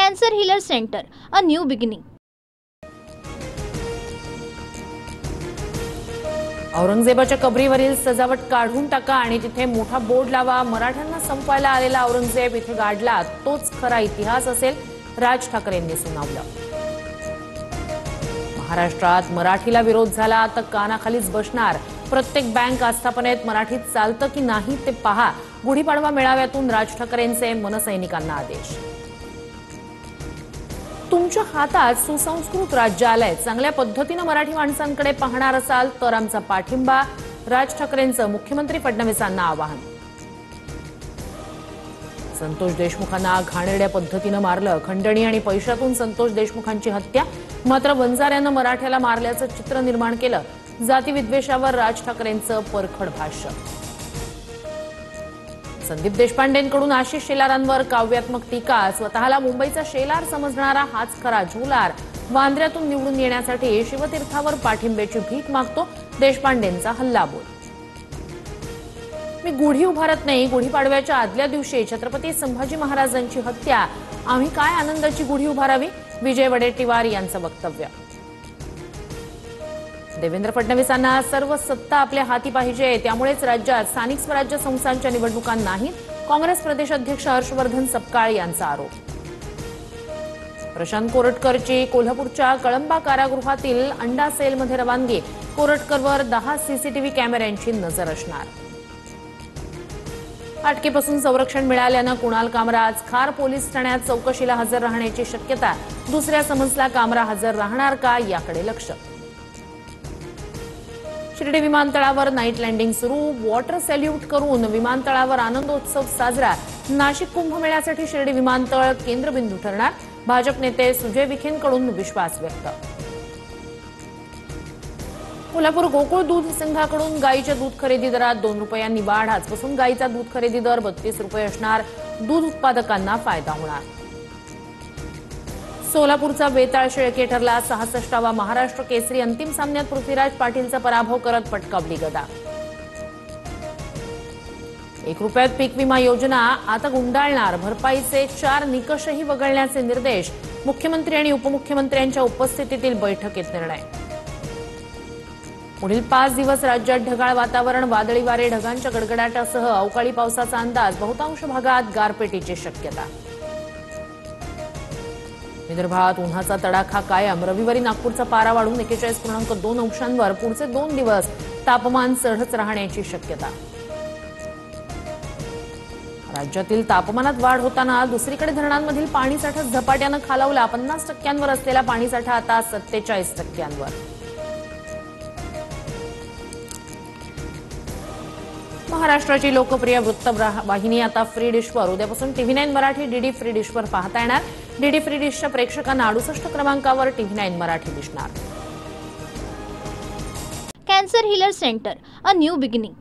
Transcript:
Cancer Healer Center, a new beginning. औरंगजेबाच्या कबरीवरील सजावट काढून टाका आणि तिथे मोठा बोर्ड लावा. मराठ्यांना संपवायला आलेला औरंगजेब इथे गाडला तोच खरा इतिहास असेल, राज ठाकरेंनी सुनावलं. महाराष्ट्रात मराठीला विरोध झाला तर कानाखालीच बसणार. प्रत्येक बँक आस्थापनेत मराठीत चालतं की नाही ते पहा. गुढीपाडवा मेळाव्यातून राज ठाकरेंचे मनसैनिकांना आदेश. तुमच्या हातात सुसंस्कृत राज्य आलंय. चांगल्या पद्धतीने मराठी माणसांकडे पाहणार असाल तर आमचा पाठिंबा. राज ठाकरेंचं मुख्यमंत्री फडणवीसांना आवाहन. संतोष देशमुखांना घाणेरड्या पद्धतीने मारलं. खंडणी आणि पैशातून संतोष देशमुखांची हत्या. मात्र वंजाऱ्यानं मराठ्याला मारल्याचं चित्र निर्माण केलं. जातीविद्वेषावर राज ठाकरेंचं परखड भाष्य. संदीप देशपांडेंकडून आशिष शेलारांवर काव्यात्मक टीका. स्वतःला मुंबईचा शेलार समजणारा हाच खरा झोलार. वांद्र्यातून निवडून येण्यासाठी शिवतीर्थावर पाठिंब्याची भीक मागतो. देशपांडेंचा हल्लाबोल. मी गुढी उभारत नाही. गुढीपाडव्याच्या आदल्या दिवशी छत्रपती संभाजी महाराजांची हत्या. आम्ही काय आनंदाची गुढी उभारावी. विजय वडेट्टीवार यांचं वक्तव्य. देवेंद्र फडणवीसांना सर्व सत्ता आपल्या हाती पाहिजे, त्यामुळेच राज्यात स्थानिक स्वराज्य संस्थांच्या निवडणुका नाहीत. काँग्रेस प्रदेशाध्यक्ष हर्षवर्धन सपकाळ यांचा आरोप. प्रशांत कोरटकरची कोल्हापूरच्या कळंबा कारागृहातील अंडा सेलमध्ये रवानगी. कोरटकरवर 10 सीसीटीव्ही कॅमेऱ्यांची नजर असणार. अटकेपासून संरक्षण मिळाल्यानं कुणाल कामरा आज खार पोलीस ठाण्यात चौकशीला हजर राहण्याची शक्यता. दुसऱ्या समन्सला कामरा हजर राहणार का याकडे लक्ष. शिर्डी विमानतळावर नाईट लँडिंग सुरू. वॉटर सॅल्यूट करून विमानतळावर आनंदोत्सव साजरा. नाशिक कुंभमेळ्यासाठी शिर्डी विमानतळ केंद्रबिंदू ठरणार. भाजप नेते सुजय विखेंकडून विश्वास व्यक्त. कोल्हापूर गोकुळ दूध संघाकडून गाईच्या दूध खरेदी दरात 2 रुपयांनी वाढ. आजपासून गाईचा दूध खरेदी दर 32 रुपये असणार. दूध उत्पादकांना फायदा होणार. सोलापूरचा बेताळ शेळके ठरला 66वा महाराष्ट्र केसरी. अंतिम सामन्यात पृथ्वीराज पाटीलचा पराभव करत पटकावली गदा. 1 रुपयात पीक विमा योजना आता गुंडाळणार. भरपाईचे 4 निकषही वगळण्याचे निर्देश. मुख्यमंत्री आणि उपमुख्यमंत्र्यांच्या उपस्थितीतील बैठकीत निर्णय. पुढील 5 दिवस राज्यात ढगाळ वातावरण. वादळी वारे, ढगांच्या गडगडाटासह अवकाळी पावसाचा अंदाज. बहुतांश भागात गारपिटीची शक्यता. विदर्भात उन्हाचा तडाखा कायम. रविवारी नागपूरचा पारा वाढून 41.2 अंशांवर. पुढचे 2 दिवस तापमान चढच राहण्याची शक्यता. राज्यातील तापमानात वाढ होताना दुसरीकडे धरणांमधील पाणीसाठा झपाट्यानं खालावला. 50% असलेला पाणीसाठा आता 47%. महाराष्ट्राची लोकप्रिय वृत्तवाहिनी आता फ्री डिशवर. उद्यापासून TV9 मराठी डीडी फ्री डिशवर पाहता येणार. डीडी फ्री डिशच्या प्रेक्षकांना 68 क्रमांकावर TV9 मराठी दिसणार. Cancer Healer Center, a new beginning.